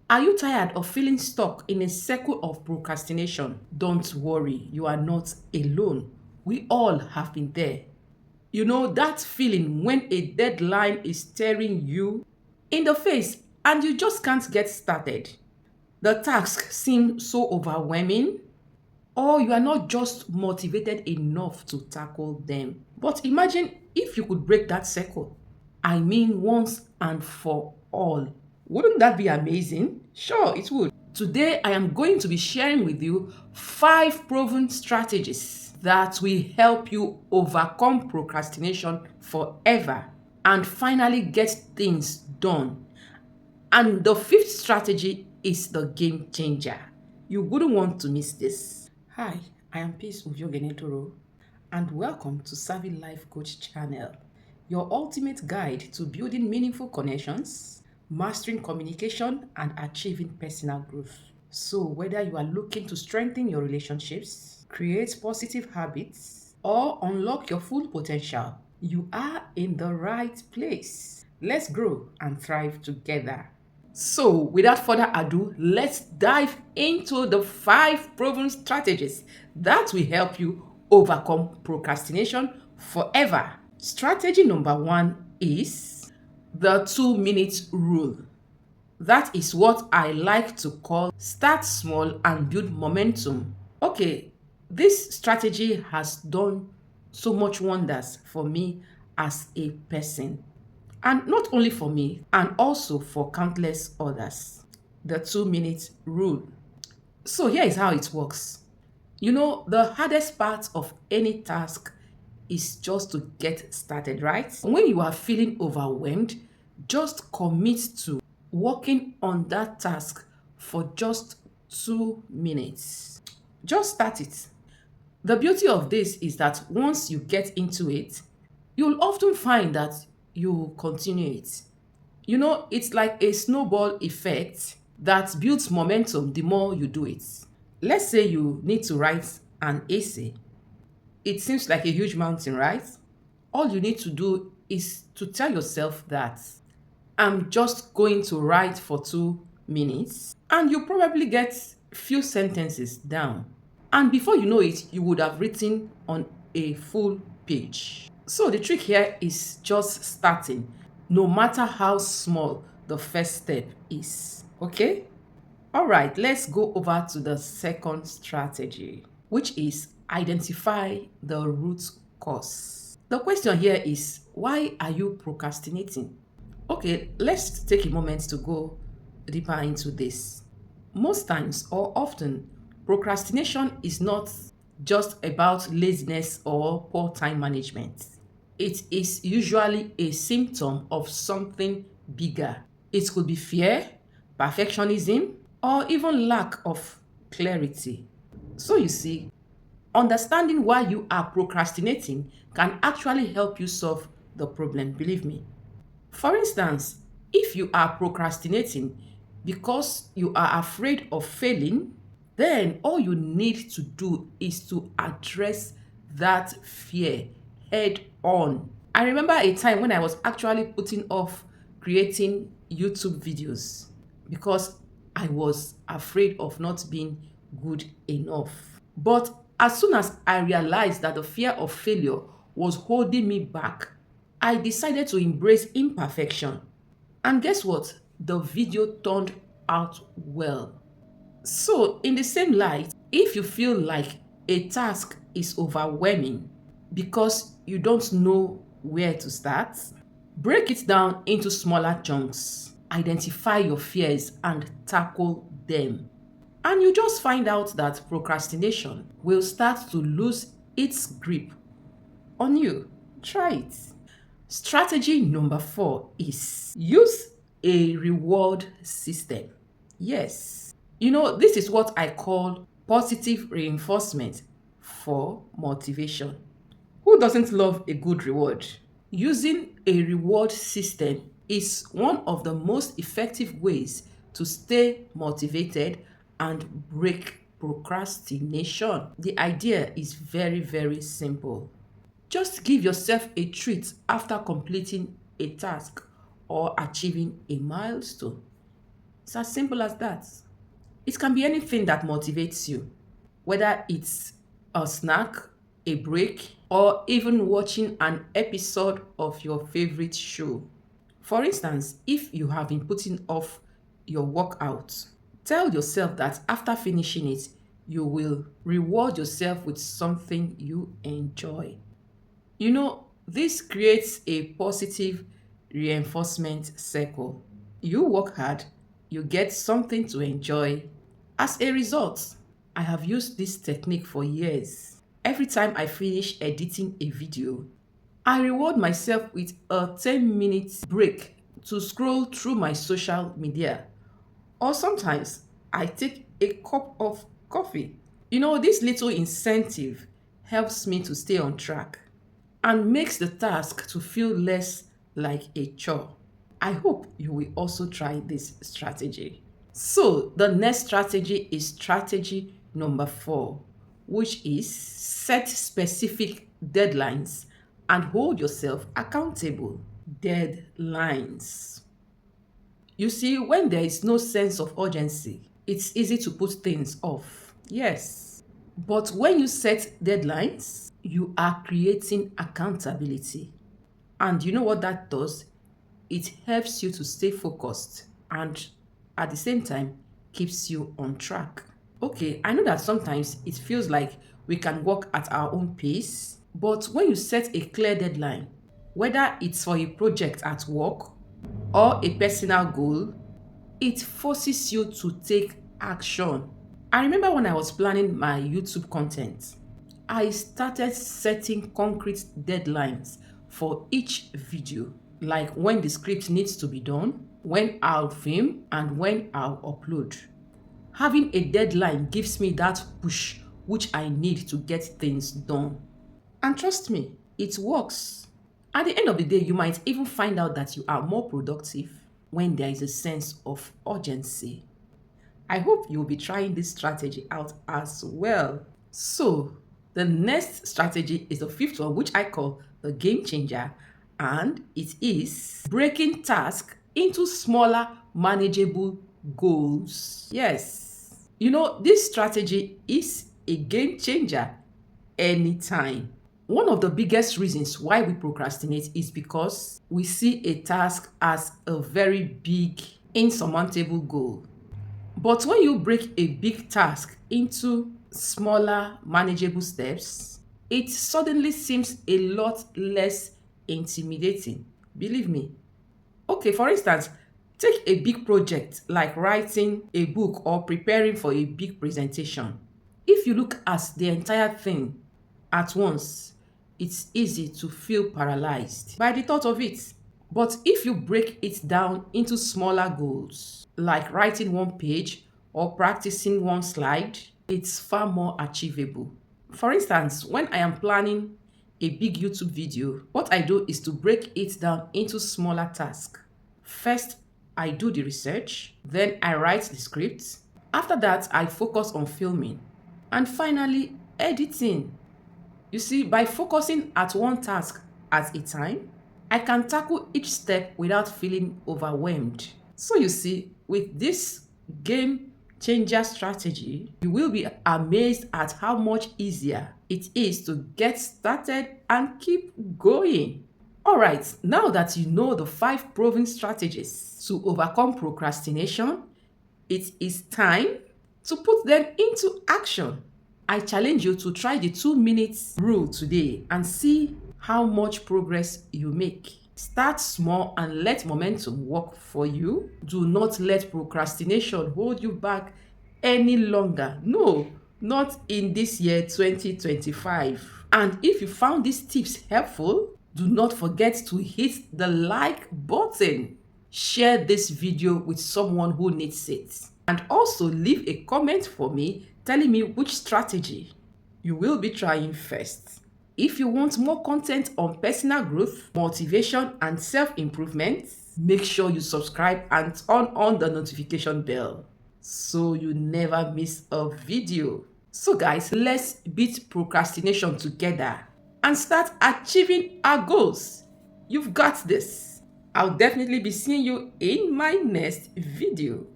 Are you tired of feeling stuck in a circle of procrastination? Don't worry, you are not alone. We all have been there. You know that feeling when a deadline is staring you in the face and you just can't get started. The tasks seem so overwhelming, or you are not just motivated enough to tackle them. But imagine if you could break that circle. I mean, once and for all. Wouldn't that be amazing? Sure, it would. Today, I am going to be sharing with you 5 proven strategies that will help you overcome procrastination forever and finally get things done. And the fifth strategy is the game changer. You wouldn't want to miss this. Hi, I am Peace Uvyogenetoro, and welcome to Savvy Life Coach channel, your ultimate guide to building meaningful connections, mastering communication, and achieving personal growth. So, whether you are looking to strengthen your relationships, create positive habits, or unlock your full potential, you are in the right place. Let's grow and thrive together. So, without further ado, let's dive into the 5 proven strategies that will help you overcome procrastination forever. Strategy number 1 is the 2 minute rule. That is what I like to call start small and build momentum. Okay, this strategy has done so much wonders for me as a person. And not only for me, and also for countless others. The 2 minute rule. So here is how it works. You know, the hardest part of any task is just to get started, right? When you are feeling overwhelmed, just commit to working on that task for just 2 minutes. Just start it. The beauty of this is that once you get into it, you'll often find that you continue it. You know, it's like a snowball effect that builds momentum the more you do it. Let's say you need to write an essay. It seems like a huge mountain, right? All you need to do is to tell yourself that I'm just going to write for 2 minutes, and you probably get few sentences down. And before you know it, you would have written on a full page. So the trick here is just starting, no matter how small the first step is. Okay? All right, let's go over to the second strategy, which is identify the root cause. The question here is, why are you procrastinating? Okay, let's take a moment to go deeper into this. Most times or often, procrastination is not just about laziness or poor time management. It is usually a symptom of something bigger. It could be fear, perfectionism, or even lack of clarity. So you see, understanding why you are procrastinating can actually help you solve the problem, believe me. For instance, if you are procrastinating because you are afraid of failing, then all you need to do is to address that fear head on. I remember a time when I was actually putting off creating YouTube videos because I was afraid of not being good enough. But as soon as I realized that the fear of failure was holding me back, I decided to embrace imperfection. And guess what? The video turned out well. So, in the same light, if you feel like a task is overwhelming because you don't know where to start, break it down into smaller chunks. Identify your fears and tackle them. And you just find out that procrastination will start to lose its grip on you. Try it. Strategy number 4 is use a reward system. Yes. You know, this is what I call positive reinforcement for motivation. Who doesn't love a good reward? Using a reward system is one of the most effective ways to stay motivated and break procrastination. The idea is very, very simple. Just give yourself a treat after completing a task or achieving a milestone. It's as simple as that. It can be anything that motivates you, whether it's a snack, a break, or even watching an episode of your favorite show. For instance, if you have been putting off your workout, tell yourself that after finishing it, you will reward yourself with something you enjoy. This creates a positive reinforcement circle. You work hard, you get something to enjoy. As a result, I have used this technique for years. Every time I finish editing a video, I reward myself with a 10-minute break to scroll through my social media. Or sometimes I take a cup of coffee. This little incentive helps me to stay on track and makes the task to feel less like a chore. I hope you will also try this strategy. So, the next strategy is strategy number 4, which is set specific deadlines and hold yourself accountable. Deadlines. You see, when there is no sense of urgency, it's easy to put things off. Yes. But when you set deadlines, you are creating accountability. And you know what that does? It helps you to stay focused and at the same time keeps you on track. Okay, I know that sometimes it feels like we can work at our own pace, but when you set a clear deadline, whether it's for a project at work or a personal goal, it forces you to take action. I remember when I was planning my YouTube content, I started setting concrete deadlines for each video, like when the script needs to be done, when I'll film, and when I'll upload. Having a deadline gives me that push which I need to get things done. And trust me, it works. At the end of the day, you might even find out that you are more productive when there is a sense of urgency. I hope you'll be trying this strategy out as well. So, the next strategy is the fifth one, which I call the game changer, and it is breaking tasks into smaller, manageable goals. Yes, this strategy is a game changer anytime. One of the biggest reasons why we procrastinate is because we see a task as a very big, insurmountable goal. But when you break a big task into smaller, manageable steps, it suddenly seems a lot less intimidating. Believe me. Okay, for instance, take a big project like writing a book or preparing for a big presentation. If you look at the entire thing at once, it's easy to feel paralyzed by the thought of it. But if you break it down into smaller goals, like writing one page or practicing one slide, it's far more achievable. For instance, when I am planning a big YouTube video, what I do is to break it down into smaller tasks. First, I do the research, then I write the script. After that, I focus on filming. And finally, editing. You see, by focusing at one task at a time, I can tackle each step without feeling overwhelmed. So you see, with this game changer strategy, you will be amazed at how much easier it is to get started and keep going. All right, now that you know the 5 proven strategies to overcome procrastination, it is time to put them into action. I challenge you to try the 2 minute rule today and see how much progress you make. Start small and let momentum work for you. Do not let procrastination hold you back any longer. No, not in this year 2025. And if you found these tips helpful, do not forget to hit the like button. Share this video with someone who needs it. And also leave a comment for me telling me which strategy you will be trying first. If you want more content on personal growth, motivation, and self-improvement, make sure you subscribe and turn on the notification bell so you never miss a video. So guys, let's beat procrastination together and start achieving our goals. You've got this. I'll definitely be seeing you in my next video.